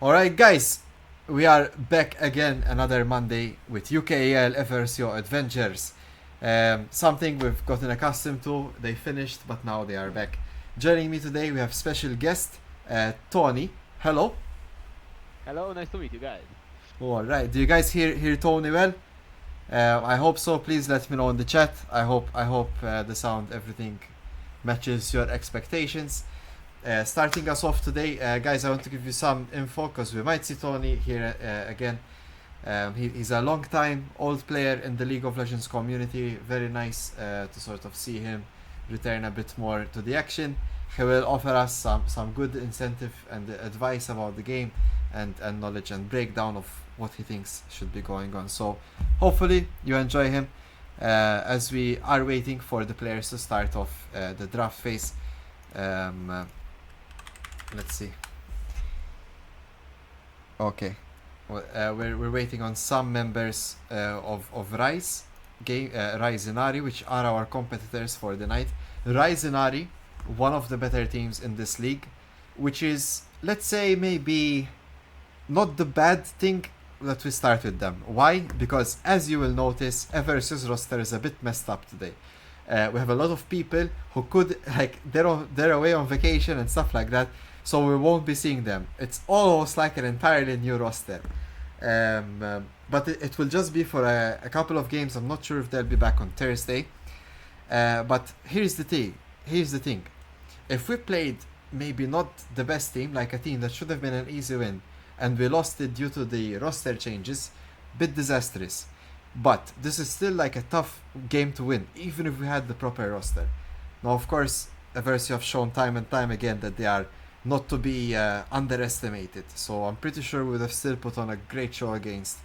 Alright guys, we are back again another Monday with UKEL Eversio Adventures. Something we've gotten accustomed to. They finished, but now they are back. Joining me today we have special guest, Tony. Hello. Hello, nice to meet you guys. Alright, do you guys hear Tony well? I hope so. Please let me know in the chat. I hope the sound, everything matches your expectations. Starting us off today, guys, I want to give you some info because we might see Tony here again. He's a long time old player in the League of Legends community. Very nice to sort of see him return a bit more to the action. He will offer us some good incentive and advice about the game and knowledge and breakdown of what he thinks should be going on. So hopefully you enjoy him as we are waiting for the players to start off the draft phase. Let's see. Okay, we're waiting on some members of Rize Inari, which are our competitors for the night. Rize Inari, one of the better teams in this league, which is, let's say, maybe not the bad thing that we start with them. Why? Because as you will notice, Eversio's roster is a bit messed up today. We have a lot of people who could, like, they're away on vacation and stuff like that, so we won't be seeing them. It's almost like an entirely new roster. But it will just be for a couple of games. I'm not sure if they'll be back on Thursday. But here's the thing. If we played maybe not the best team, like a team that should have been an easy win, and we lost it due to the roster changes, bit disastrous. But this is still like a tough game to win, even if we had the proper roster. Now, of course, Eversio have shown time and time again that they are not to be underestimated. So I'm pretty sure we would have still put on a great show against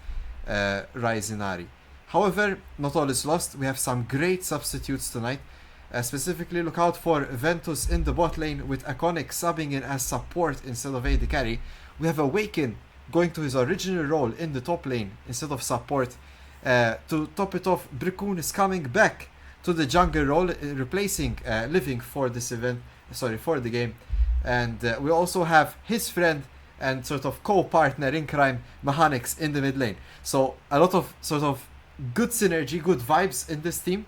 Rize Inari. However, not all is lost. We have some great substitutes tonight. Specifically, look out for Ventus in the bot lane with Iconic subbing in as support instead of AD carry. We have Awaken going to his original role in the top lane instead of support. To top it off, Brickun is coming back to the jungle role, replacing Living for this event. For the game. And we also have his friend and sort of co-partner in crime, Mechanics, in the mid lane. So a lot of sort of good synergy, good vibes in this team.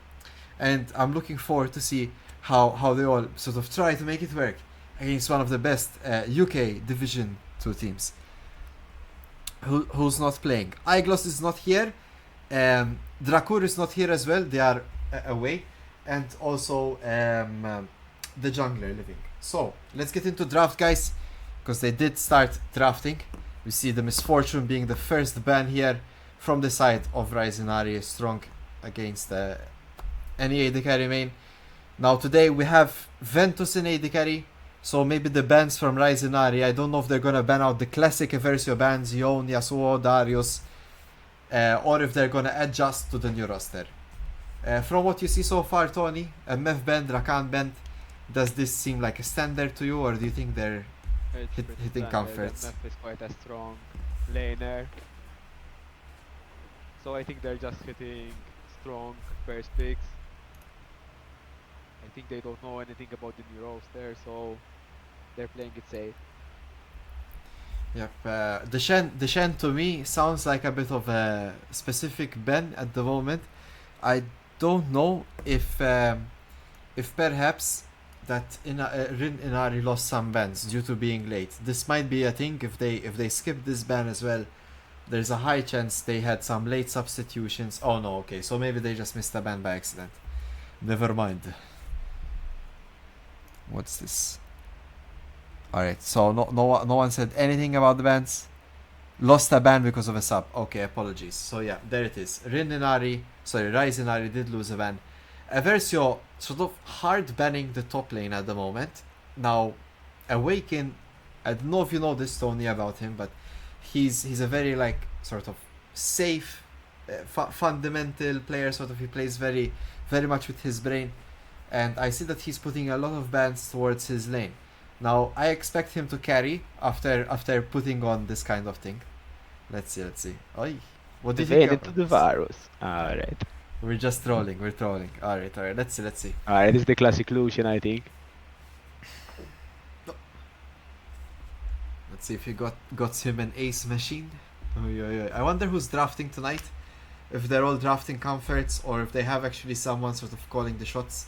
And I'm looking forward to see how they all sort of try to make it work against one of the best UK Division 2 teams. Who's not playing? Iglos is not here. Drakur is not here as well. They are away. And also the jungler Living. So let's get into draft, guys, because they did start drafting. We see the Misfortune being the first ban here from the side of Rize Inari, strong against any AD carry main. Now today we have Ventus in AD carry, so maybe the bans from Rize Inari, I don't know if they're gonna ban out the classic Eversio bans, Yon, Yasuo, Darius, or if they're gonna adjust to the new roster. From what you see so far, Tony, a Mef band, Rakan band, does this seem like a standard to you, or do you think they're hitting comforts? Mef is quite a strong laner. So I think they're just hitting strong first picks. I think they don't know anything about the new roster, so they're playing it safe. Yep, the Shen to me sounds like a bit of a specific ban at the moment. I don't know if perhaps that Rize Inari lost some bans due to being late. This might be a thing. If they skip this ban as well, there's a high chance they had some late substitutions. Oh no, okay, so maybe they just missed a ban by accident. Never mind. What's this? Alright, so no one said anything about the bans. Lost a ban because of a sub. Okay, apologies. So yeah, there it is. Rize Inari did lose a ban. Eversio sort of hard banning the top lane at the moment. Now, Awaken, I don't know if you know this, Tony, about him, but he's a very like sort of safe, fundamental player. Sort of he plays very much with his brain, and I see that he's putting a lot of bans towards his lane. Now I expect him to carry after putting on this kind of thing. Let's see. Oi, what do you think? Into the virus. Alright. We're just trolling. We're trolling. Alright. Let's see. Alright, this is the classic Lucian, I think. Let's see if he got him an ace machine. Oy, oy, oy. I wonder who's drafting tonight. If they're all drafting comforts or if they have actually someone sort of calling the shots.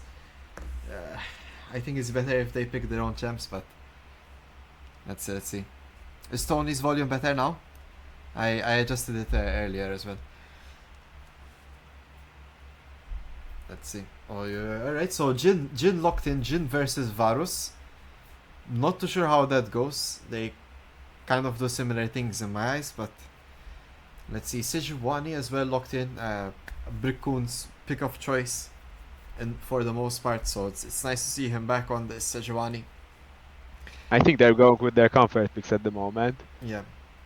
I think it's better if they pick their own champs, but let's see. Is Tony's volume better now? I adjusted it earlier as well. Let's see. Oh yeah, alright, so Jin locked in, Jin versus Varus. Not too sure how that goes. They kind of do similar things in my eyes, but let's see. Sejuani as well locked in. Brickoon's pick of choice and for the most part, so it's nice to see him back on the Sejuani. I think they're going with their comfort picks at the moment. Yeah.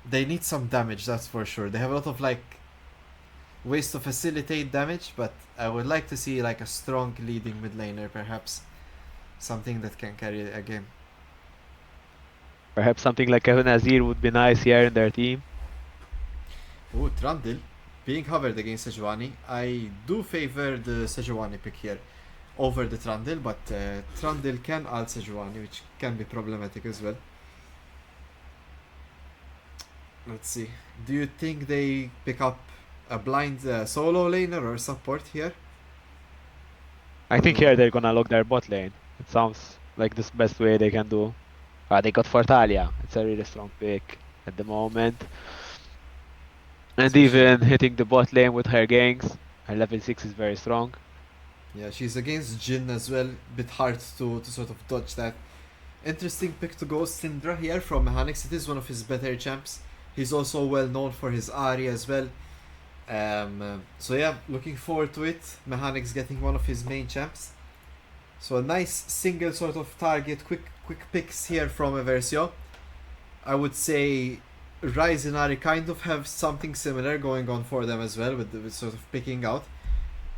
They need some damage, that's for sure. They have a lot of like ways to facilitate damage, but I would like to see like a strong leading mid laner perhaps. Something that can carry a game. Perhaps something like a Nazir would be nice here in their team. Oh, Trundle being covered against Sejuani. I do favor the Sejuani pick here over the Trundle, but Trundle can ult Sejuani, which can be problematic as well. Let's see. Do you think they pick up a blind solo laner or support here? I think here they're gonna lock their bot lane. It sounds like the best way they can do. They got Fortalia. It's a really strong pick at the moment. And Especially- even hitting the bot lane with her ganks, her level 6 is very strong. Yeah, she's against Jin as well. Bit hard to sort of dodge that. Interesting pick to go Syndra here from Mechanics. It is one of his better champs. He's also well known for his Ari as well. So yeah, looking forward to it. Mechanics getting one of his main champs. So a nice single sort of target, quick picks here from Eversio. I would say Rize Inari kind of have something similar going on for them as well with sort of picking out.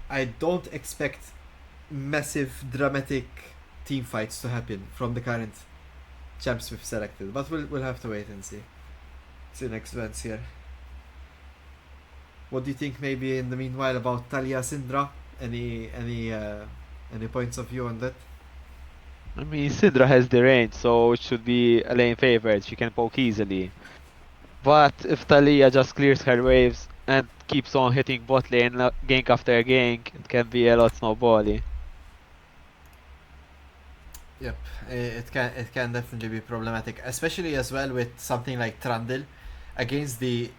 I don't expect massive dramatic team fights to happen from the current champs we've selected, but we'll have to wait and see. See next events here. What do you think maybe in the meanwhile about Talia Syndra? Any points of view on that? I mean, Syndra has the range, so it should be a lane favorite. She can poke easily. But if Talia just clears her waves and keeps on hitting bot lane gank after gank, it can be a lot snowbally. Yep, it can definitely be problematic, especially as well with something like Trundle against the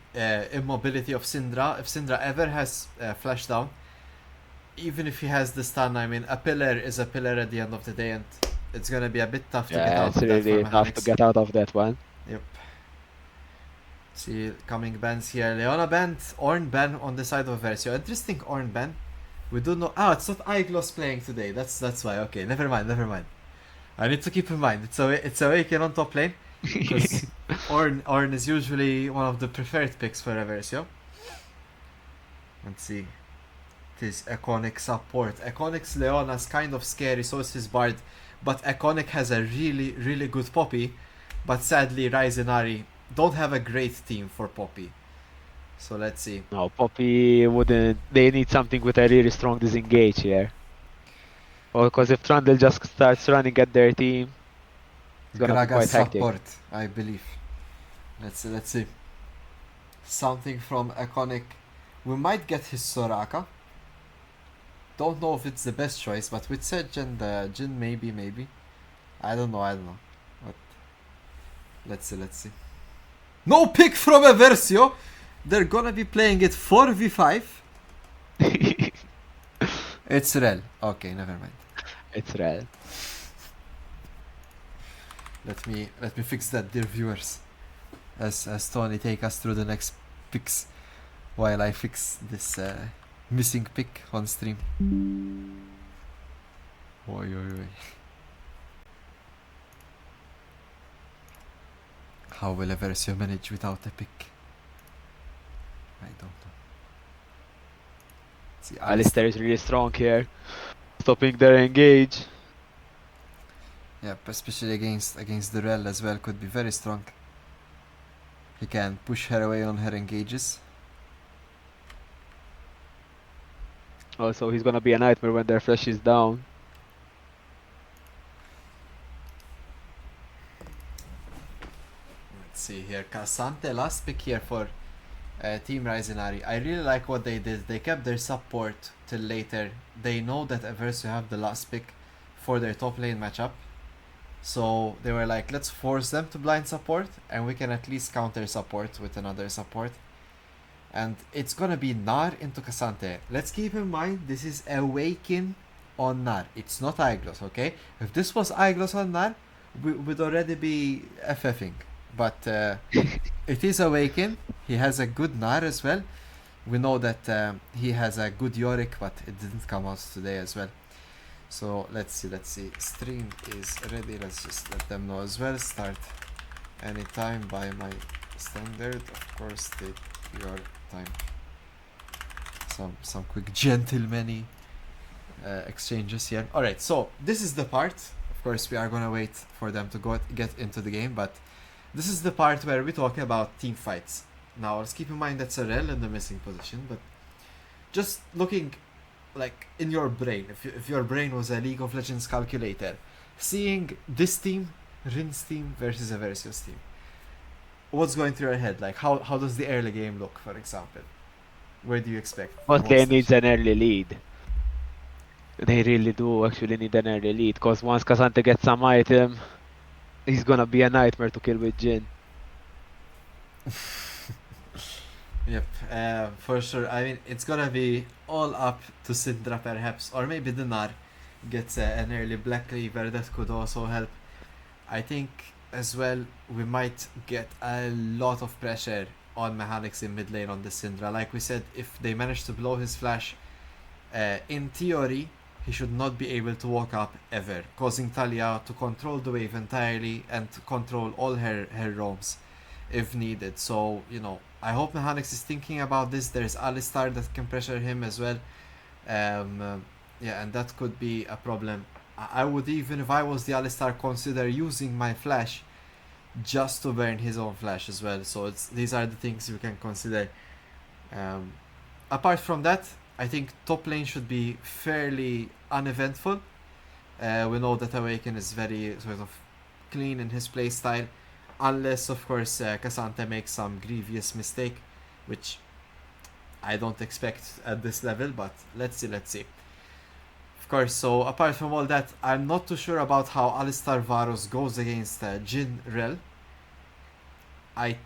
immobility of Syndra. If Syndra ever has flash down, even if he has the stun, I mean, a pillar is a pillar at the end of the day, and it's gonna be a bit tough to get Yeah, out it's of that really for tough to Mechanics. get out of that one. Yep. See, coming bans here. Leona banned, Ornn ban on the side of Versio. Interesting Ornn ban. We do know. Ah, it's not Iglos playing today. That's why. Okay, never mind. I need to keep in mind. It's Awaken on top lane. Because Ornn is usually one of the preferred picks for Eversio. Let's see. It is Iconic support. Iconic's Leona's kind of scary, so is his Bard. But Iconic has a really good Poppy. But sadly, Rize Inari don't have a great team for Poppy. So let's see. No, Poppy wouldn't. They need something with a really strong disengage here. Well, because if Trundle just starts running at their team, it's gonna be Gragas quite hectic. support, I believe. Let's see. Something from Iconic. We might get his Soraka. Don't know if it's the best choice, but with Sedge and Jin, maybe. I don't know. But let's see. No pick from Eversio! They're gonna be playing it 4v5. It's Rel. Okay, never mind. It's rare. Let me fix that, dear viewers. As Tony take us through the next picks while I fix this missing pick on stream. Oi. How will Eversio manage without a pick? I don't know. See, Alistair is really strong here, stopping their engage. Yep, especially against the Rel as well, could be very strong. He can push her away on her engages. Also, he's gonna be a nightmare when their flash is down. Let's Casante last pick here for Team Rize Inari. I really like what they did. They kept their support till later. They know that Eversio have the last pick for their top lane matchup. So they were like, let's force them to blind support and we can at least counter support with another support. And it's gonna be Nar into Casante. Let's keep in mind this is Awaken on Nar. It's not Aiglos, okay? If this was Aiglos on Nar, we would already be FFing. But it is Awaken. He has a good Nar as well. We know that he has a good Yorick, but it didn't come out today as well. So let's see. Stream is ready. Let's just let them know as well. Start anytime by my standard. Of course, take your time. Some quick gentlemanly exchanges here. All right. So this is the part. Of course, we are gonna wait for them to get into the game, but this is the part where we talk about team fights. Now, let's keep in mind that Sorel in the missing position, but just looking like in your brain, if your brain was a League of Legends calculator, seeing this team, Rin's team versus Eversio's team, what's going through your head? Like how does the early game look, for example? Where do you expect? Bot lane needs an early lead. They really do actually need an early lead, because once Casante gets some item, he's gonna be a nightmare to kill with Jhin. Yep, for sure. I mean, it's gonna be all up to Syndra perhaps, or maybe Dinar gets an early Black Cleaver that could also help. I think as well we might get a lot of pressure on mechanics in mid lane on the Syndra. Like we said, if they manage to blow his flash, in theory he should not be able to walk up ever, causing Talia to control the wave entirely and to control all her roams if needed. So, you know, I hope Mechanics is thinking about this. There's Alistar that can pressure him as well. Yeah, and that could be a problem. I would, even if I was the Alistar, consider using my flash just to burn his own flash as well. So these are the things you can consider. Apart from that, I think top lane should be fairly uneventful. We know that Awaken is very sort of clean in his playstyle. Unless, of course, Casante makes some grievous mistake, which I don't expect at this level, but let's see. Of course, so apart from all that, I'm not too sure about how Alistar Varus goes against Jhin Rel. I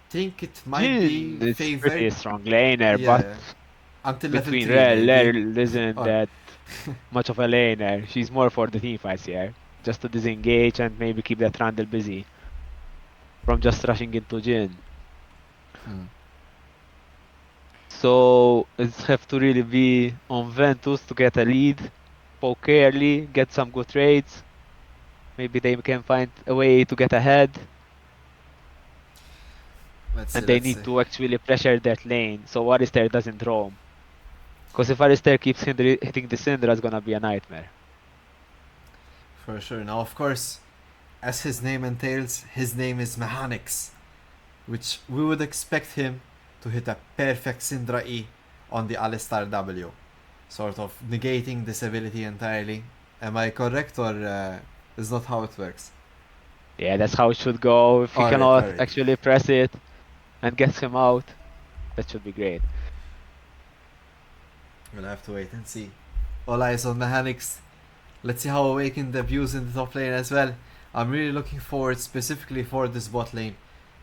think it might be It's favored. pretty strong laner, Yeah, but until level between 3 Rel, maybe. Rel isn't Or- that much of a laner. She's more for the team fights here, just to disengage and maybe keep that Randall busy from just rushing into Jhin. So it's have to really be on Ventus to get a lead, poke early, get some good trades. Maybe they can find a way to get ahead, and they need to actually pressure that lane so Alistair doesn't roam. Because if Alistair keeps hitting the Syndra, it's gonna be a nightmare. For sure. Now, of course, as his name entails, his name is Mechanics, which we would expect him to hit a perfect Syndra E on the Alistar W, sort of negating this ability entirely. Am I correct, or is not how it works? Yeah, that's how it should go. If he cannot Alright. actually press it and gets him out, that should be great. We'll have to wait and see. All eyes on Mechanics. Let's see how Awaken debuts in the top lane as well. I'm really looking forward specifically for this bot lane.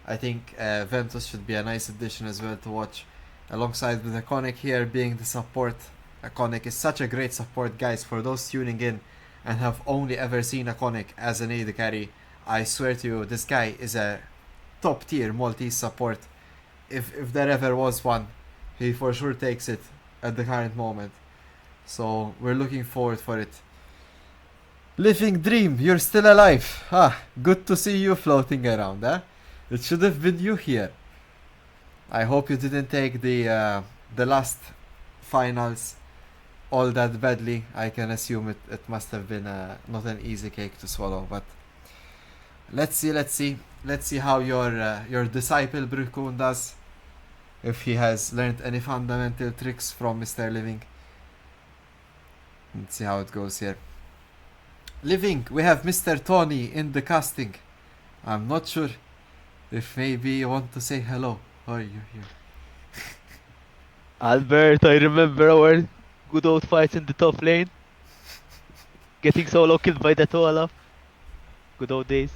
I think Ventus should be a nice addition as well to watch, alongside with Iconic here being the support. Iconic is such a great support, guys. For those tuning in and have only ever seen Iconic as an AD carry, I swear to you, this guy is a top tier Maltese support. If there ever was one, he for sure takes it at the current moment. So we're looking forward for it. Living Dream, you're still alive. Good to see you floating around, huh? It should have been you here. I hope you didn't take the last finals all that badly. I can assume it must have been not an easy cake to swallow, but let's see how your disciple Brukun does. If he has learned any fundamental tricks from Mr. Living. Let's see how it goes here. Living, we have Mr. Tony in the casting. I'm not sure If maybe you want to say hello. Oh, you're here. Albert, I remember our good old fights in the top lane. Getting solo killed by that Olaf. Good old days.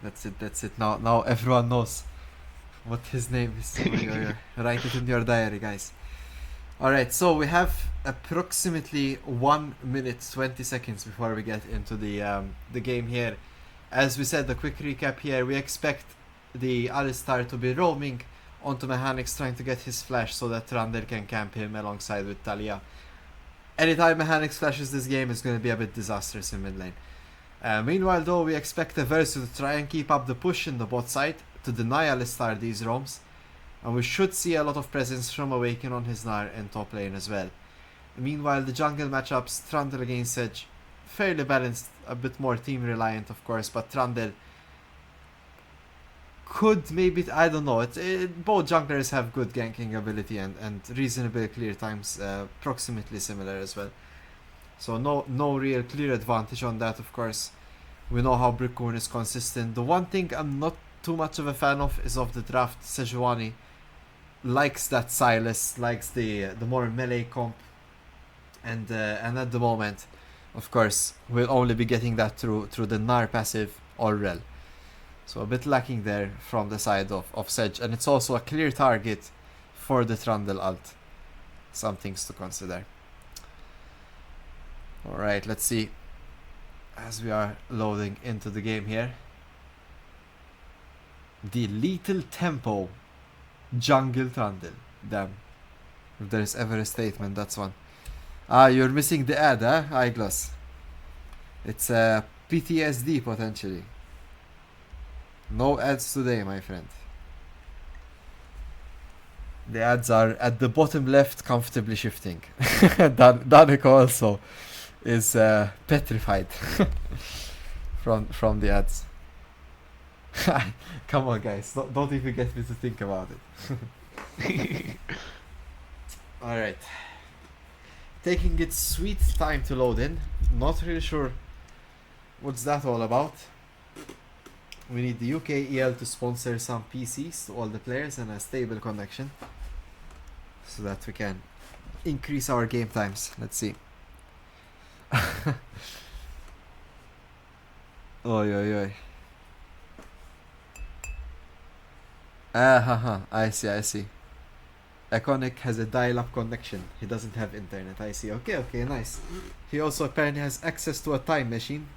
That's it, that's it. Now everyone knows what his name is. Oh, write it in your diary, guys. Alright, so we have approximately 1 minute 20 seconds before we get into the game here. As we said, a quick recap here. We expect the Alistar to be roaming onto Mechanics, trying to get his flash so that Trundle can camp him alongside with Talia. Anytime Mechanics flashes this game is going to be a bit disastrous in mid lane. Meanwhile though, we expect Eversio to try and keep up the push in the bot side to deny Alistar these roams. And we should see a lot of presence from Awaken on his Gnar in top lane as well. Meanwhile, the jungle matchups, Trundle against Sedge, fairly balanced, a bit more team reliant of course, but Trundle could maybe, I don't know, both junglers have good ganking ability and reasonable clear times, approximately similar as well. So no real clear advantage on that of course. We know how Brickcorn is consistent. The one thing I'm not too much of a fan of is of the draft. Sejuani likes that Silas, likes the more melee comp, and at the moment, of course, we'll only be getting that through the Gnar passive or Rel. So a bit lacking there from the side of Sedge, and it's also a clear target for the Trundle ult. Some things to consider. Alright, let's see as we are loading into the game here. The Lethal Tempo Jungle Trundle. Damn. If there's ever a statement, that's one. Ah, you're missing the ad, huh? Eyeglass. It's a PTSD potentially. No ads today, my friend. The ads are at the bottom left, comfortably shifting. Danica also is petrified from the ads. Come on, guys, don't even get me to think about it. Alright. Taking its sweet time to load in. Not really sure what's that all about. We need the UK EL to sponsor some PCs to all the players and a stable connection so that we can increase our game times. Let's see. Oi, oi, oi. I see. Iconic has a dial-up connection. He doesn't have internet. I see. Okay, nice. He also apparently has access to a time machine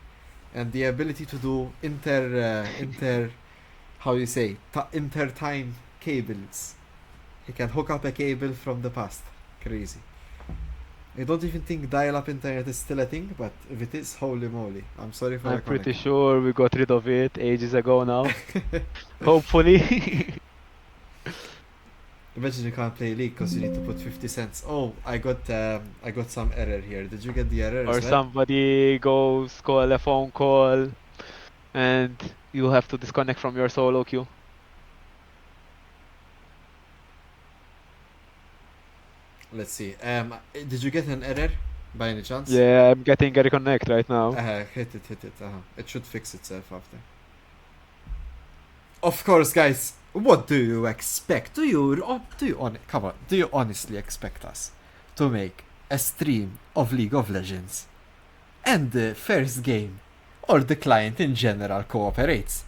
and the ability to do inter-time cables. He can hook up a cable from the past. Crazy. I don't even think dial-up internet is still a thing, but if it is, holy moly. I'm sorry for I'm Iconic. pretty sure we got rid of it ages ago now. Hopefully. Imagine you can't play League because you need to put 50 cents. Oh, I got some error here. Did you get the error Or as well? somebody goes call a phone call and you have to disconnect from your solo queue. Let's see. Did you get an error by any chance? Yeah, I'm getting a reconnect right now. Hit it. It should fix itself after. Of course, guys. What do you expect? Do you honestly expect us to make a stream of League of Legends and the first game or the client in general cooperates?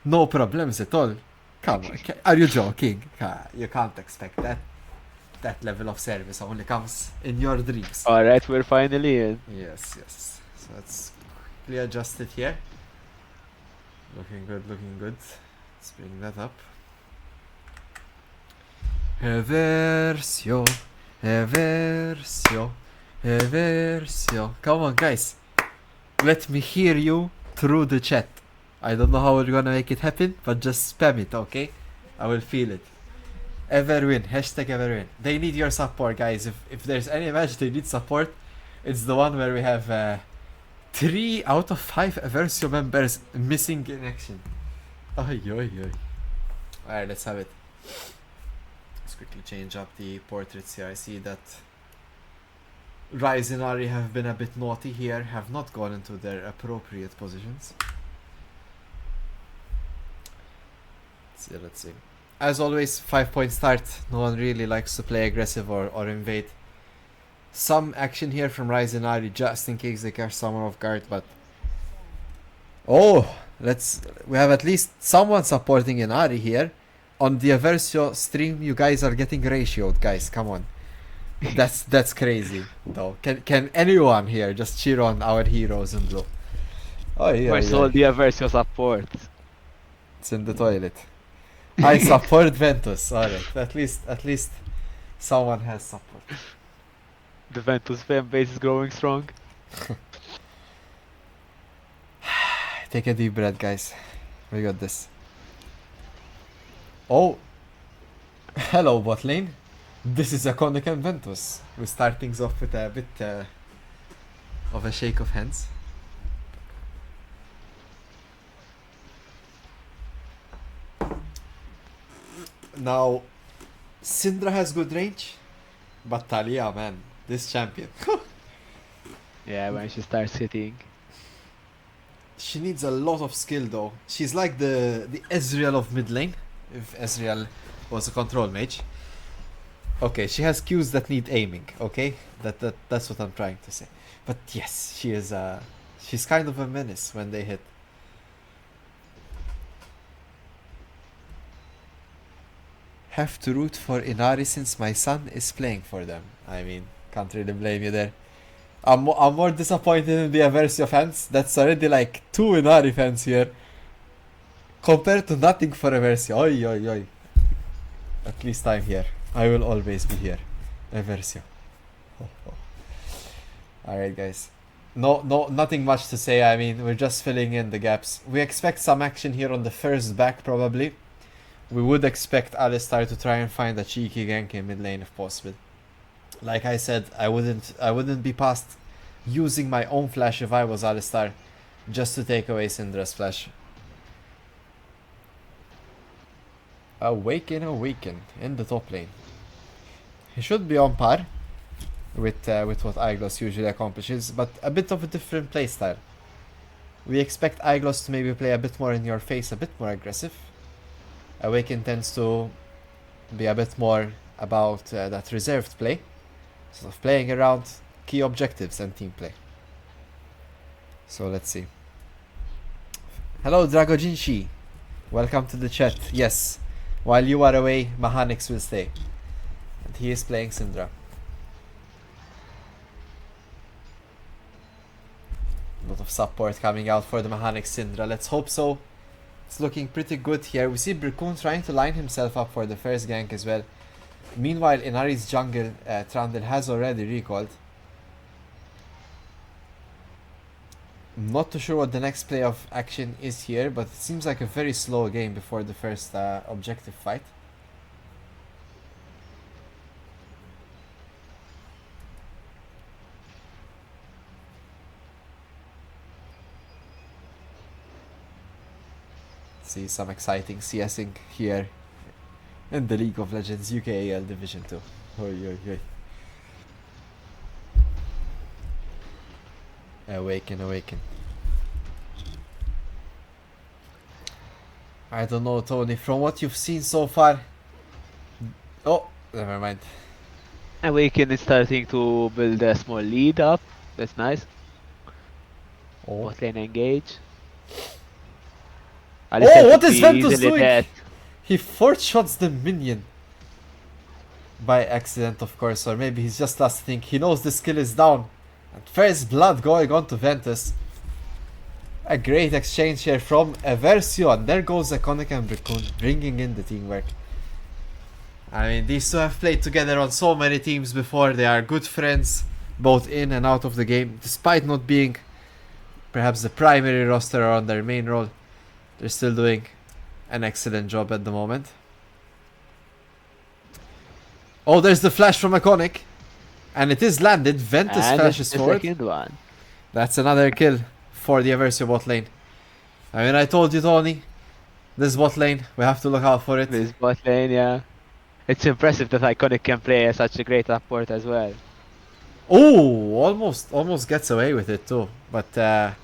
No problems at all. Come on, are you joking? You can't expect that. That level of service only comes in your dreams. Alright, we're finally in. Yes. So let's quickly adjust it here. Looking good. Let's bring that up. Eversio. Come on, guys. Let me hear you through the chat. I don't know how we're gonna make it happen, but just spam it, okay? I will feel it. Everwin, #Everwin. They need your support, guys. If there's any match they need support, it's the one where we have 3 out of 5 Eversio members missing in action. Alright, let's have it. Let's quickly change up the portraits here. I see that Rize Inari have been a bit naughty here, have not gone into their appropriate positions. Let's see. As always, 5-point start. No one really likes to play aggressive or invade. Some action here from Rize Inari just in case they catch someone off guard, but oh, we have at least someone supporting Inari here. On the Eversio stream, you guys are getting ratioed, guys. Come on, that's crazy. Though, can anyone here just cheer on our heroes in blue? Oh yeah, Where's all the Eversio support? it's in the toilet. I support Ventus. Alright, at least someone has support. The Ventus fan base is growing strong. Take a deep breath, guys. We got this. Oh, hello, bot lane. This is Iconic and Ventus. We start things off with a bit of a shake of hands. Now, Syndra has good range, but Talia, man, this champion. Yeah, when she starts hitting. She needs a lot of skill though. She's like the Ezreal of mid lane, if Ezreal was a control mage. Okay, she has Qs that need aiming, okay? That's what I'm trying to say. But yes, she's kind of a menace when they hit. Have to root for Inari since my son is playing for them. I mean, can't really blame you there. I'm more disappointed in the Eversio fans. That's already like 2 Inari fans here. Compared to nothing for Eversio. Oi, oi, oi. At least I'm here. I will always be here. Eversio. Oh, oh. Alright guys. Nothing much to say. I mean, we're just filling in the gaps. We expect some action here on the first back probably. We would expect Alistar to try and find a cheeky gank in mid lane if possible. Like I said, I wouldn't be past using my own flash if I was Alistar, just to take away Syndra's flash. Awaken in the top lane. He should be on par with what Aiglos usually accomplishes, but a bit of a different playstyle. We expect Aiglos to maybe play a bit more in your face, a bit more aggressive. Awaken tends to be a bit more about that reserved play. Sort of playing around key objectives and team play. So let's see. Hello Dragojinshi. Welcome to the chat. Yes, while you are away, Mahanix will stay. And he is playing Syndra. A lot of support coming out for the Mahanix Syndra. Let's hope so. It's looking pretty good here. We see Brikun trying to line himself up for the first gank as well. Meanwhile, Inari's jungle, Trundle, has already recalled. I'm not too sure what the next play of action is here, but it seems like a very slow game before the first objective fight. See some exciting CSing here in the League of Legends UKAL Division 2. Oi, oi, oi. Awaken. I don't know, Tony, from what you've seen so far... Oh, never mind. Awaken is starting to build a small lead up. That's nice. Oh, Bot lane engage. what is Ventus doing? Dead. He fourth shots the minion. By accident, of course, or maybe he's just last think. He knows the skill is down. And first blood going on to Ventus. A great exchange here from Eversio, and there goes Iconic and Brikun bringing in the teamwork. I mean, these two have played together on so many teams before. They are good friends, both in and out of the game, despite not being perhaps the primary roster or on their main role. They're still doing an excellent job at the moment. Oh, there's the flash from Iconic. And it is landed. Ventus flashes forward. Second one. That's another kill for the Eversio bot lane. I mean, I told you, Tony. This bot lane, we have to look out for it. This bot lane, yeah. It's impressive that Iconic can play such a great support as well. Oh, almost gets away with it too. But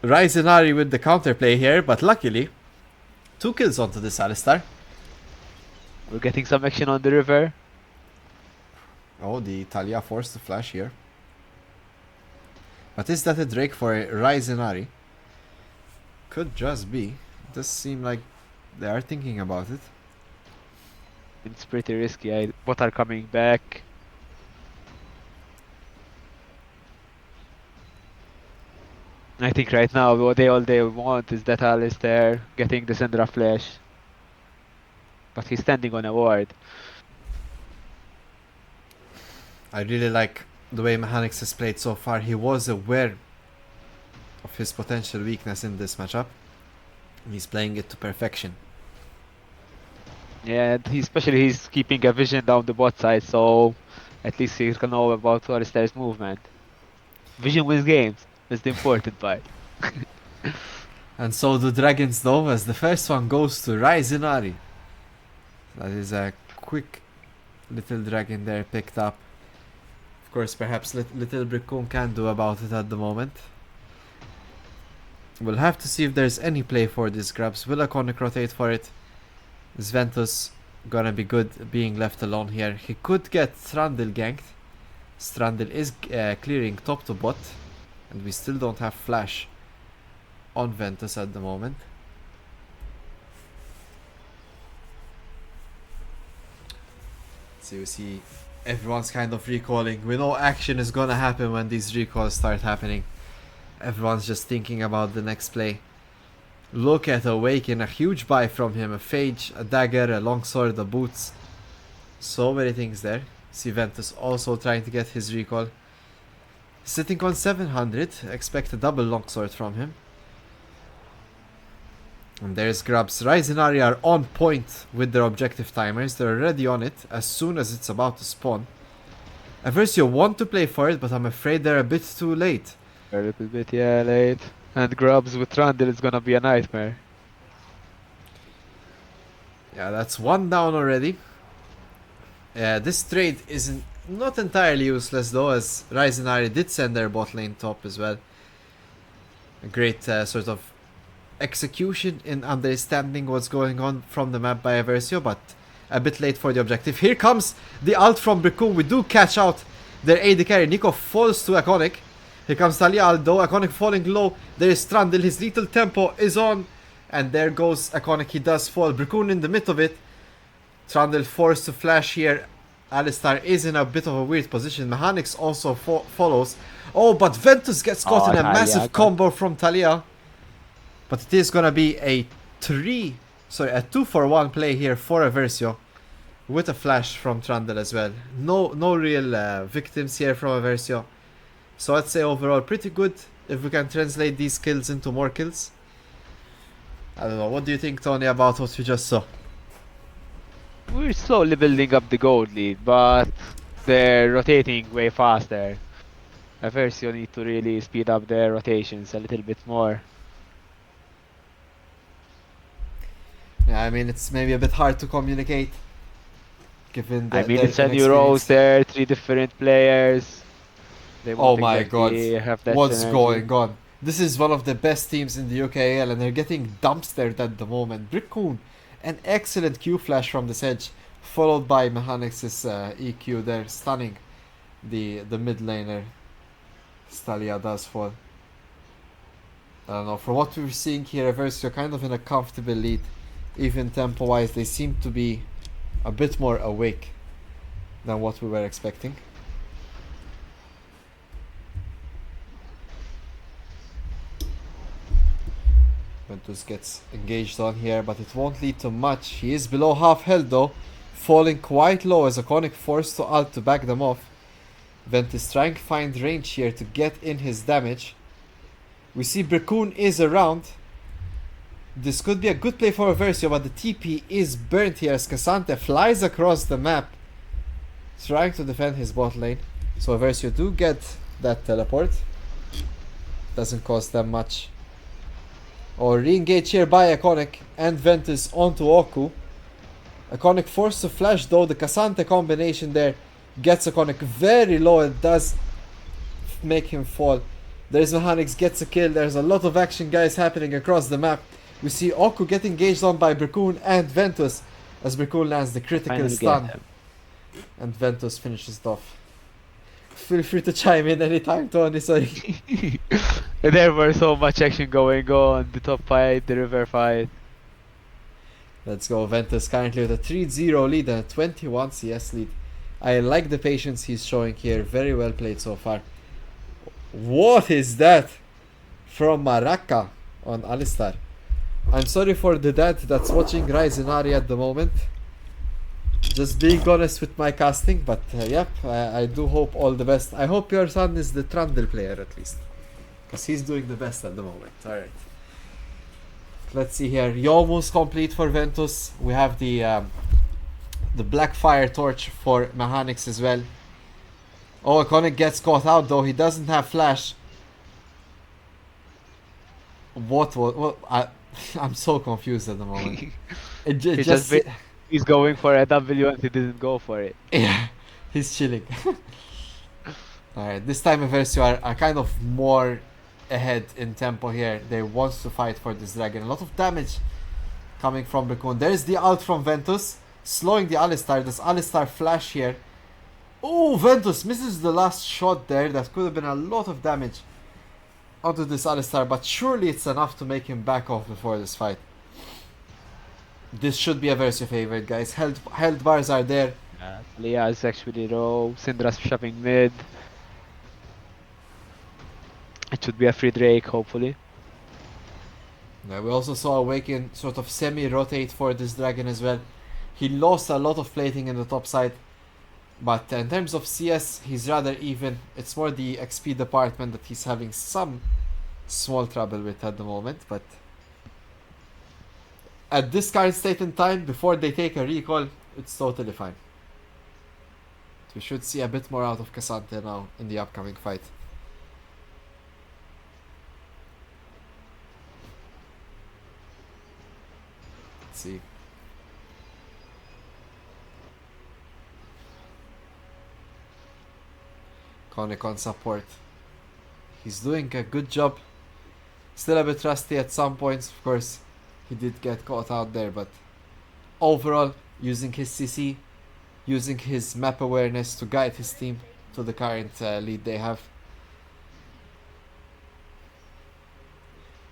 Rize Inari with the counterplay here. But luckily, 2 kills onto this Alistar. We're getting some action on the river. Oh, the Talia forced to flash here. But is that a Drake for a Rize Inari? Could just be. Does seem like they are thinking about it. It's pretty risky. Both are coming back. I think right now what all they want is that Alistair getting the Syndra flash. But he's standing on a ward. I really like the way Mechanics has played so far. He was aware of his potential weakness in this matchup. He's playing it to perfection. Yeah, and he's keeping a vision down the bot side, so at least he can know about Alistair's movement. Vision wins games. That's the important part. And so do Dragons though, as the first one goes to Rize Inari. That is a quick little dragon there picked up. Of course, perhaps little Brickcoon can do about it at the moment. We'll have to see if there's any play for these grabs. Will Iconic rotate for it? Is Ventus gonna be good being left alone here? He could get Strandil ganked. Strandil is clearing top to bot. And we still don't have flash on Ventus at the moment. So you see everyone's kind of recalling. We know action is gonna happen when these recalls start happening. Everyone's just thinking about the next play. Look at Awaken, a huge buy from him. A Phage, a Dagger, a Longsword, a Boots. So many things there. See Ventus also trying to get his recall. Sitting on 700, expect a double Longsword from him. And there's grabs. Rize Inari are on point with their objective timers. They're already on it as soon as it's about to spawn. Eversio want to play for it, but I'm afraid they're a bit too late. A little bit, yeah, late. And grubs with Trundle is gonna be a nightmare. Yeah, that's one down already. This trade isn't not entirely useless though, as Rize Inari did send their bot lane top as well. A great sort of execution in understanding what's going on from the map by Eversio, but a bit late for the objective. Here comes the ult from Brickcoon. We do catch out their AD carry. Nico falls to Iconic. Here comes Talia Aldo. Iconic falling low. There is Strandil. His lethal tempo is on. And there goes Iconic. He does fall. Brickcoon in the mid of it. Strandil forced to flash here. Alistar is in a bit of a weird position. Mechanics also follows. Oh, but Ventus gets caught in a massive combo from Talia. But it is gonna be a 2-for-1 play here for Eversio. With a flash from Trundle as well. No real victims here from Eversio. So I'd say overall pretty good if we can translate these kills into more kills. I don't know, what do you think, Tony, about what we just saw? We're slowly building up the gold lead, but they're rotating way faster. Eversio need to really speed up their rotations a little bit more. Yeah, I mean, it's maybe a bit hard to communicate. Given the it's a new roles there, 3 different players. They oh my god, what's synergy. going on? This is one of the best teams in the UKL and they're getting dumpstered at the moment. Brickcoon, an excellent Q flash from this edge, followed by Mechanics' EQ there, stunning the mid laner. Stalia does fall. I don't know, for what we're seeing here, Eversio kind of in a comfortable lead. Even tempo wise, they seem to be a bit more awake than what we were expecting. Ventus gets engaged on here, but it won't lead to much. He is below half health though, falling quite low as Iconic forced to ult to back them off. Ventus trying to find range here to get in his damage. We see Brickcoon is around. This could be a good play for Eversio, but the TP is burnt here as Cassante flies across the map, trying to defend his bot lane. So Eversio do get that teleport. Doesn't cost them much. Or re-engage here by Iconic and Ventus onto Oku. Iconic forced to flash though. The Cassante combination there gets Iconic very low. It does make him fall. There's Mechanics, gets a kill. There's a lot of action, guys, happening across the map. We see Oku get engaged on by Bracoon and Ventus as Bracoon lands the critical Finally get stun him. and Ventus finishes it off. Feel free to chime in anytime, Tony, sorry. There was so much action going on. The top fight, the river fight. Let's go, Ventus currently with a 3-0 lead and a 21 CS lead. I like the patience he's showing here, very well played so far. What is that? From Maraca on Alistar. I'm sorry for the dad that's watching Rize Inari at the moment. Just being honest with my casting, but yep, I do hope all the best. I hope your son is the Trundle player at least. Because he's doing the best at the moment. Alright. Let's see here. Yomu's complete for Ventus. We have the Black Fire Torch for Mechanics as well. Oh, Iconic gets caught out though. He doesn't have flash. What? I'm so confused at the moment. He's going for a W and he didn't go for it. Yeah, he's chilling. Alright, this time Eversio are kind of more ahead in tempo here. They want to fight for this dragon. A lot of damage coming from Bracoon. There's the ult from Ventus, slowing the Alistar. Does Alistar flash here? Oh, Ventus misses the last shot there. That could have been a lot of damage onto this Alistar, but surely it's enough to make him back off before this fight. This should be a Eversio favorite, guys. Health bars are there. Leah is actually low. Syndra's shoving mid. It should be a free Drake, hopefully. Yeah, we also saw Awaken sort of semi-rotate for this dragon as well. He lost a lot of plating in the top side, but in terms of CS, he's rather even. It's more the XP department that he's having some small trouble with at the moment, but at this current state in time, before they take a recall, it's totally fine. We should see a bit more out of Cassante now in the upcoming fight. Let's see. Konik on support. He's doing a good job. Still a bit rusty at some points, of course. He did get caught out there, but overall, using his CC, using his map awareness to guide his team to the current lead they have.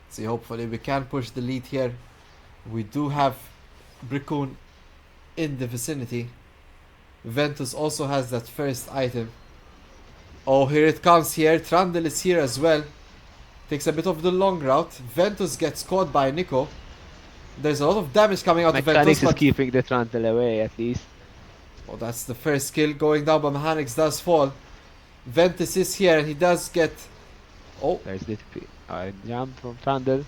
See, hopefully we can push the lead here. We do have Bracoon in the vicinity. Ventus also has that first item. Oh, here it comes here. Trundle is here as well. Takes a bit of the long route. Ventus gets caught by Nico. There's a lot of damage coming out of Ventus. Mechanics is keeping the Trundle away at least. Oh, that's the first kill going down, but Mechanics does fall. Ventus is here and he does get... Oh, There's the jump from Trundle.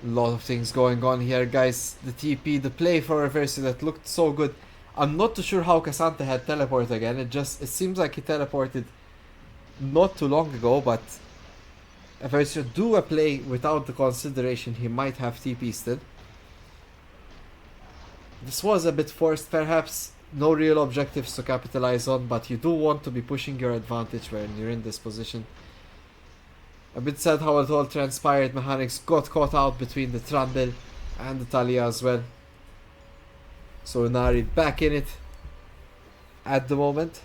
a lot of things going on here, guys. The TP, the play for Eversio that looked so good. I'm not too sure how Cassante had teleported again. It seems like he teleported not too long ago, but Eversio do a play without the consideration he might have TP still. This was a bit forced, perhaps. No real objectives to capitalize on, but you do want to be pushing your advantage when you're in this position. A bit sad how it all transpired. Mechanics got caught out between the Trundle and the Talia as well. So Inari back in it at the moment.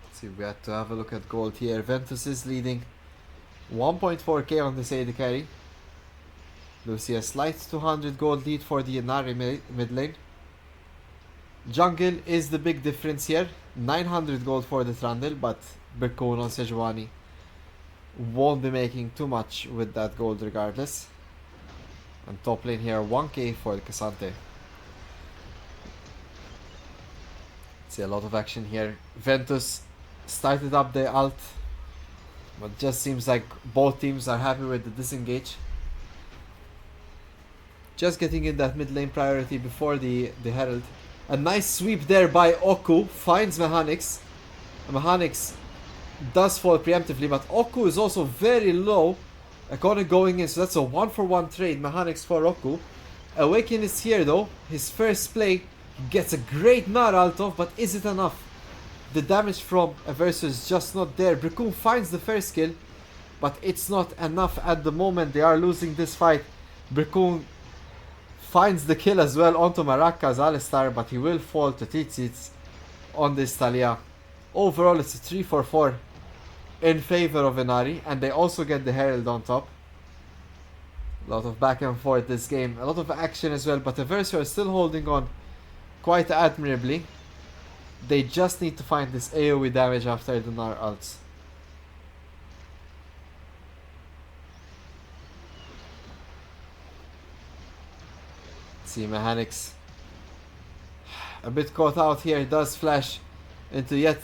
Let's see, we had to have a look at gold here. Ventus is leading 1.4k on this AD carry. We'll see a slight 200 gold lead for the Inari mid lane. Jungle is the big difference here. 900 gold for the Trundle, but Bracoon on Sejuani won't be making too much with that gold regardless. And top lane here 1k for the Cassante. See a lot of action here. Ventus started up the ult, but just seems like both teams are happy with the disengage. Just getting in that mid lane priority before the Herald. A nice sweep there by Oku, finds Mechanics. Mechanics does fall preemptively, but Oku is also very low. Iconic going in, so that's a 1-for-1 trade. Mechanics for Oku. Awaken is here though. His first play, Gets a great Nar out of, but is it enough? The damage from Eversio is just not there. Bricoon finds the first kill, but it's not enough at the moment. They are losing this fight. Bricoon finds the kill as well onto Maracas Alistar, but he will fall to Titsits on this Talia. Overall, it's a 3-4 in favor of Inari, and they also get the Herald on top. A lot of back and forth this game, a lot of action as well, but Eversio is still holding on quite admirably. They just need to find this AoE damage after the Nar ults. See, Mechanics a bit caught out here, does flash into yet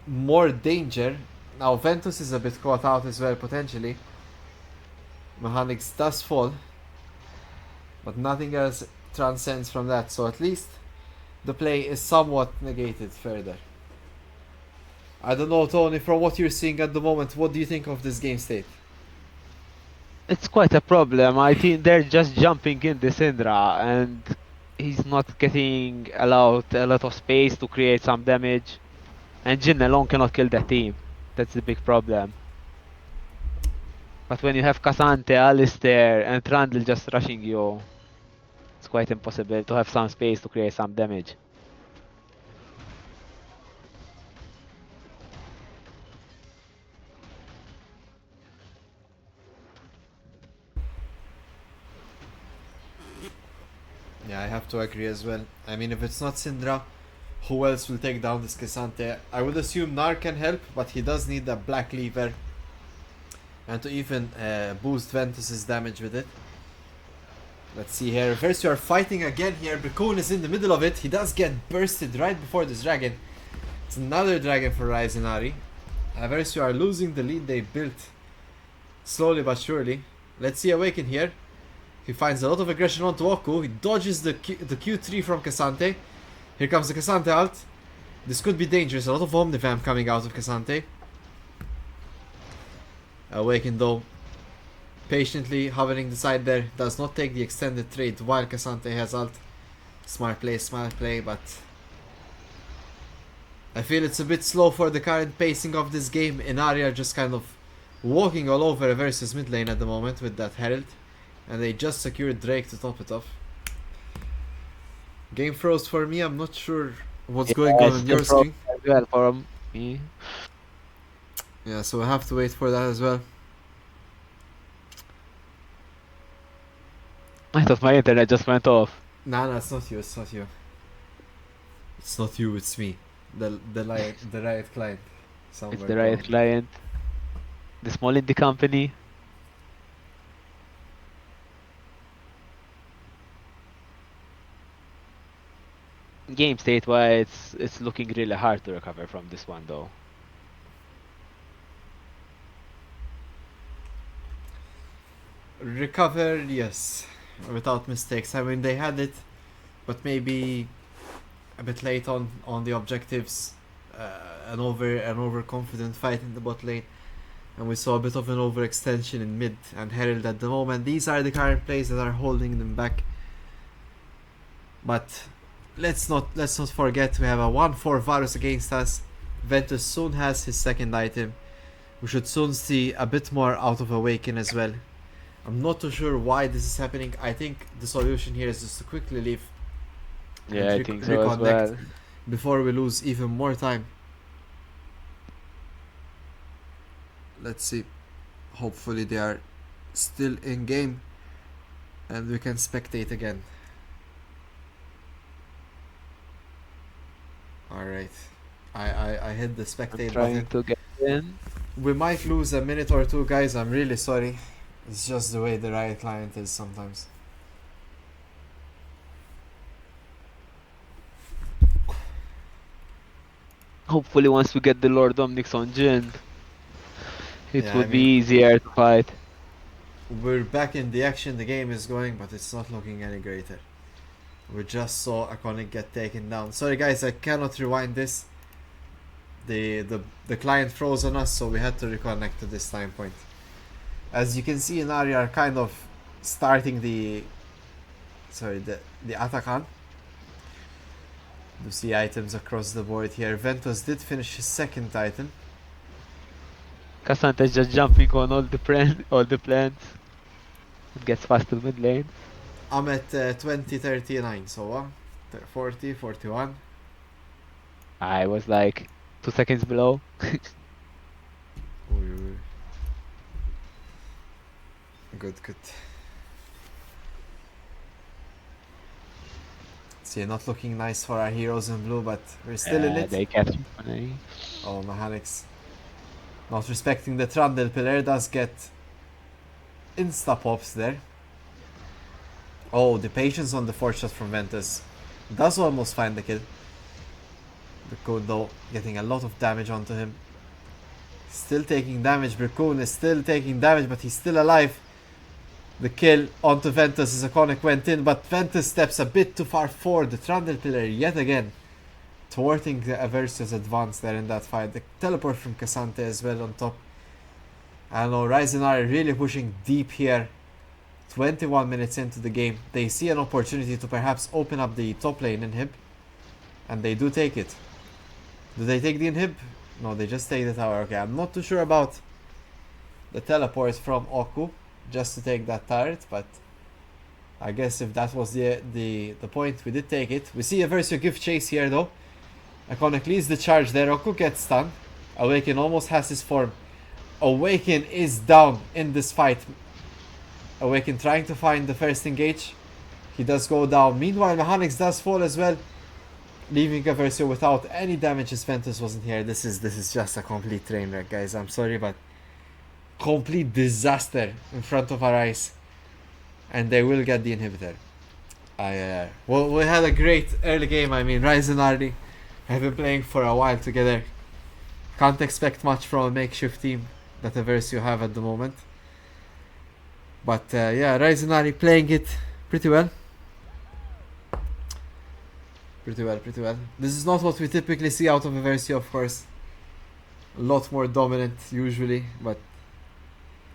more danger. Now Ventus is a bit caught out as well potentially. Mechanics does fall, but nothing else transcends from that, so at least the play is somewhat negated further. I don't know, Tony, from what you're seeing at the moment, what do you think of this game state? It's quite a problem. I think they're just jumping in the Syndra and he's not getting allowed a lot of space to create some damage. And Jin alone cannot kill that team. That's the big problem. But when you have Cassante, Alistair and Trundle just rushing you, it's quite impossible to have some space to create some damage. Yeah, I have to agree as well. I mean, if it's not Syndra, who else will take down this Cassante? I would assume Nar can help, but he does need a Black Lever. And to even boost Ventus's damage with it. Let's see here. Eversio are fighting again here. Bricoon is in the middle of it. He does get bursted right before this dragon. It's another dragon for Rize Inari. Eversio are losing the lead they built. Slowly but surely. Let's see Awaken here. He finds a lot of aggression onto Oku. He dodges the Q3 from Cassante. Here comes the Cassante ult. This could be dangerous. A lot of Omnivamp coming out of Cassante. Awaken though, patiently hovering the side there, does not take the extended trade while Cassante has ult. Smart play, but I feel it's a bit slow for the current pacing of this game. Inari are just kind of walking all over Eversio's mid lane at the moment with that Herald, and they just secured Drake to top it off. Game froze for me. I'm not sure what's going on your screen. As well for me. Yeah, so I have to wait for that as well. I thought my internet just went off. Nah, it's not you. It's not you. It's not you. It's me. The Riot client. It's the Riot client. The small indie company. Game state wise, it's looking really hard to recover from this one though. Recover, yes, without mistakes. I mean, they had it, but maybe a bit late on the objectives. An overconfident fight in the bot lane, and we saw a bit of an overextension in mid and Herald at the moment. These are the current plays that are holding them back. But let's not forget we have a 1-4 Varus against us. Ventus soon has his second item. We should soon see a bit more out of Awaken as well. I'm not too sure why this is happening. I think the solution here is just to quickly leave. Yeah, I think so as well. Before we lose even more time. Let's see. Hopefully they are still in game and we can spectate again. Alright. I hit the spectate button. To get in. We might lose a minute or two, guys. I'm really sorry. It's just the way the Riot client is sometimes. Hopefully once we get the Lord Omnix on Jin, it Yeah, would be easier to fight. We're back in the action, the game is going, but it's not looking any greater. We just saw Iconic get taken down. Sorry guys, I cannot rewind this. The client froze on us, so we had to reconnect to this time point. As you can see, Inari are kind of starting the attack on. You see items across the board here. Ventus did finish his second item. Cassandra is just jumping on all the plants. It gets past the mid lane. I'm at 20, 39, so 40, 41. I was like 2 seconds below. Ooh. Good, good. See, not looking nice for our heroes in blue, but we're still in it. They captured money. Oh, mechanics. Not respecting the Trundle pillar, does get insta-pops there. Oh, the patience on the 4-shot from Ventus does almost find the kill. Bricoon though, getting a lot of damage onto him. Still taking damage, Bricoon is still taking damage, but he's still alive. The kill onto Ventus as Iconic went in, but Ventus steps a bit too far forward. The Trundle pillar yet again thwarting the Eversio's advance there in that fight. The teleport from Cassante as well on top. I don't know, Rize Inari really pushing deep here. 21 minutes into the game. They see an opportunity to perhaps open up the top lane inhib. And they do take it. Do they take the inhib? No, they just take the tower. Okay, I'm not too sure about the teleport from Oku. Just to take that turret, but I guess if that was the point, we did take it. We see Eversio give chase here though. Iconic leads the charge there. Oku gets stunned. Awaken almost has his form. Awaken is down in this fight. Awaken trying to find the first engage. He does go down. Meanwhile, Mechanics does fall as well, leaving Eversio without any damage as Ventus wasn't here. This is just a complete train wreck, guys. I'm sorry, but complete disaster in front of our eyes, and they will get the inhibitor. Well, we had a great early game. I mean, Rize Inari have been playing for a while together. Can't expect much from a makeshift team that Eversio have at the moment. But yeah, Rize Inari playing it pretty well. Pretty well. This is not what we typically see out of Eversio, of course. A lot more dominant usually, but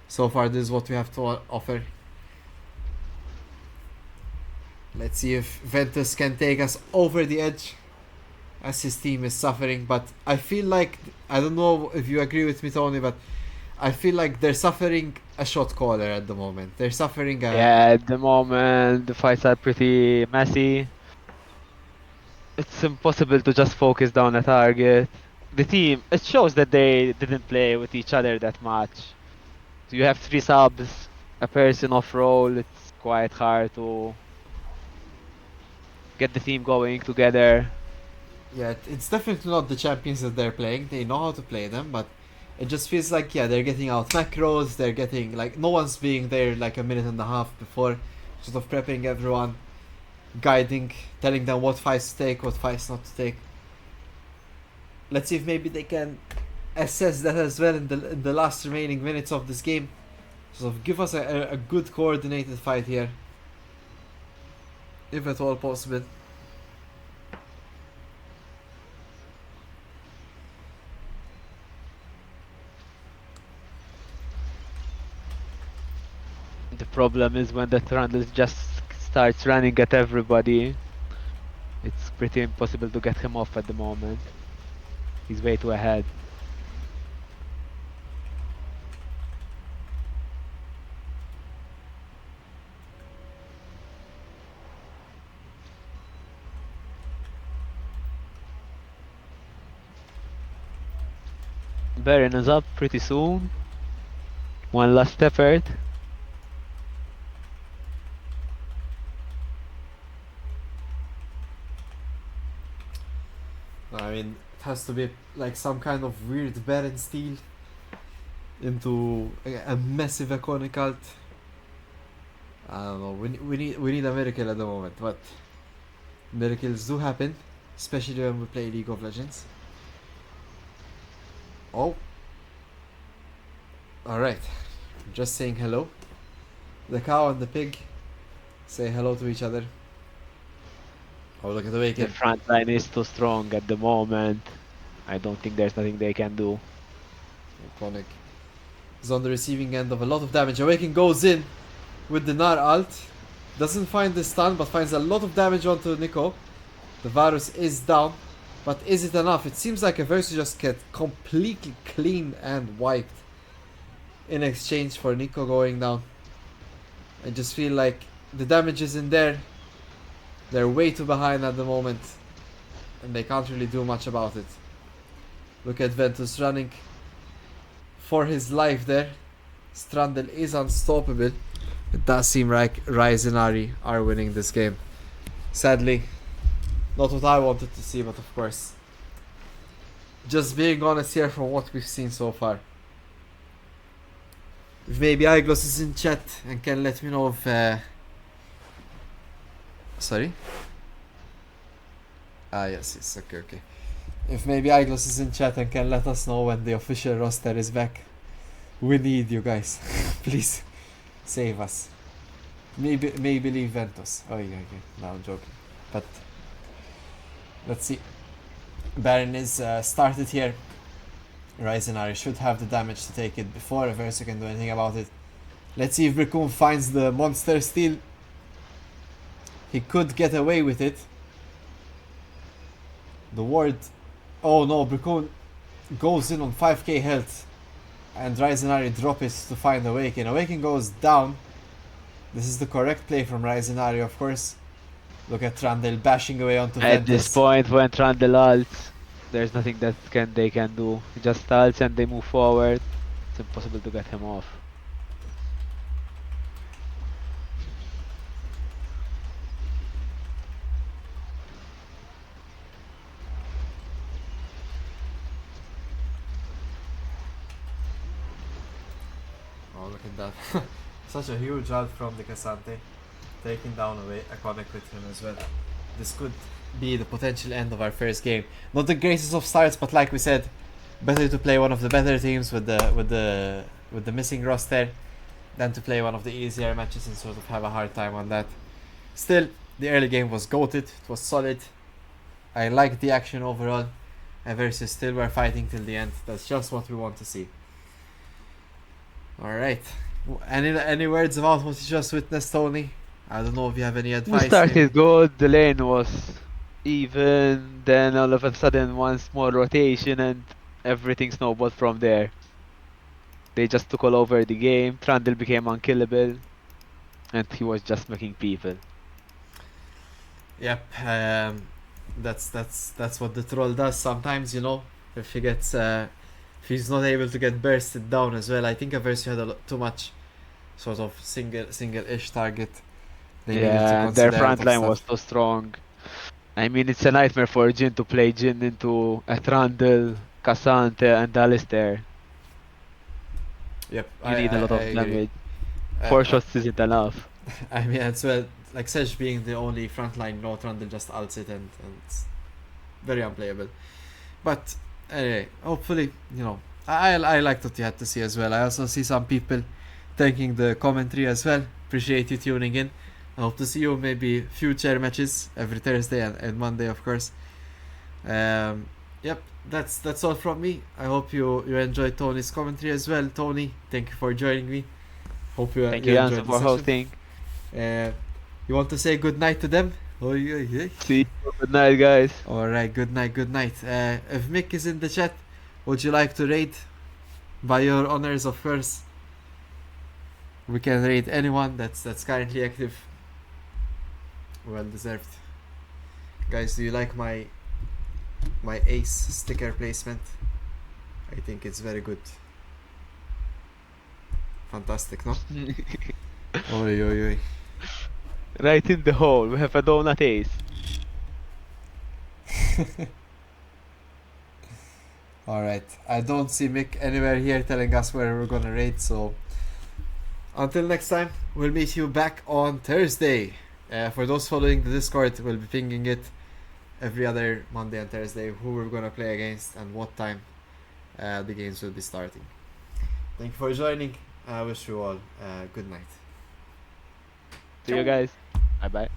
so far this is what we have to offer. Let's see if Ventus can take us over the edge as his team is suffering. But I feel like, I don't know if you agree with me, Tony, but I feel like they're suffering a shot caller at the moment. They're suffering a... Yeah, at the moment the fights are pretty messy. It's impossible to just focus down a target. The team, it shows that they didn't play with each other that much. So you have 3 subs, a person off role. It's quite hard to get the team going together. Yeah, it's definitely not the champions that they're playing. They know how to play them, but it just feels like, yeah, they're getting out macros. They're getting, like, no one's being there like a minute and a half before, sort of prepping everyone, guiding, telling them what fights to take, what fights not to take. Let's see if maybe they can assess that as well in the last remaining minutes of this game. Sort of give us a good coordinated fight here, if at all possible. The problem is when the Trundle just starts running at everybody. It's pretty impossible to get him off at the moment. He's way too ahead. Baron is up pretty soon. One last effort. I mean, it has to be like some kind of weird Baron steal into a massive iconic ult. I don't know. We need a miracle at the moment, but miracles do happen, especially when we play League of Legends. Oh. Alright. Just saying hello. The cow and the pig say hello to each other. Oh, look at the The Awaken. front line is too strong at the moment. I don't think there's nothing they can do. Iconic is on the receiving end of a lot of damage. Awaken goes in with the Nar ult. Doesn't find the stun, but finds a lot of damage onto Nico. The Varus is down, but is it enough? It seems like Eversio just get completely clean and wiped in exchange for Nico going down. I just feel like the damage is in there. They're way too behind at the moment, and they can't really do much about it. Look at Ventus running for his life there. Strandel is unstoppable. It does seem like Rize Inari are winning this game. Sadly, not what I wanted to see, but of course, just being honest here from what we've seen so far. If maybe Iglos is in chat and can let me know if... Sorry? Yes, okay. If maybe Iglos is in chat and can let us know when the official roster is back. We need you guys. Please, save us. Maybe leave Ventus. Oh yeah, no, I'm joking. But, let's see. Baron is started here. Rize Inari should have the damage to take it before Eversio can do anything about it. Let's see if Brickun finds the monster steal. He could get away with it. The ward... Oh no, Brickun goes in on 5k health. And Rize Inari drop it to find Awaken. Awaken goes down. This is the correct play from Rize Inari, of course. Look at Trandel bashing away onto At Ventus. this point, when Trundle ults, there's nothing that they can do. He just ults and they move forward. It's impossible to get him off. Oh, look at that. Such a huge ult from the Cassante. Taking down away Iconic with him as well. This could be the potential end of our first game. Not the greatest of starts, but like we said, better to play one of the better teams with the missing roster than to play one of the easier matches and sort of have a hard time on that. Still, the early game was goated. It was solid. I liked the action overall. Eversio still were fighting till the end. That's just what we want to see. Alright. Any words about what you just witnessed, Tony? I don't know if you have any We advice. started good, the lane was even, then all of a sudden one small rotation and everything snowballed from there. They just took all over the game, Trundle became unkillable, and he was just making people. Yep, that's what the troll does sometimes, you know. If he gets, if he's not able to get bursted down as well. I think Eversio had too much sort of single-ish target. They needed to Yeah, their consider front of line stuff. was so strong. I mean, it's a nightmare for Jin to play Jin into a Trundle, Cassante, and Alistair. Yep, You need a lot I of agree. damage. 4 shots isn't enough. I mean, as well, like Sedge being the only frontline, no Trundle just ults it and it's very unplayable. But anyway, hopefully, you know, I liked what you had to see as well. I also see some people thanking the commentary as well. Appreciate you tuning in. I hope to see you maybe future matches every Thursday and Monday, of course. Yep, that's all from me. I hope you enjoyed Tony's commentary as well. Tony, thank you for joining me. Hope you Thank you you, enjoyed Jansen, the for session. hosting. You want to say good night to them? Oh yeah. See you. Good night, guys. Alright, good night. If Mick is in the chat, would you like to raid? By your honors, of course. We can raid anyone that's currently active. Well deserved. Guys, do you like my ace sticker placement? I think it's very good. Fantastic, no? Oi. Right in the hole, we have a donut ace. Alright, I don't see Mick anywhere here telling us where we're gonna raid, so until next time, we'll meet you back on Thursday. For those following the Discord, we'll be pinging it every other Monday and Thursday who we're gonna play against and what time the games will be starting. Thank you for joining. I wish you all good night. See you guys. Bye bye.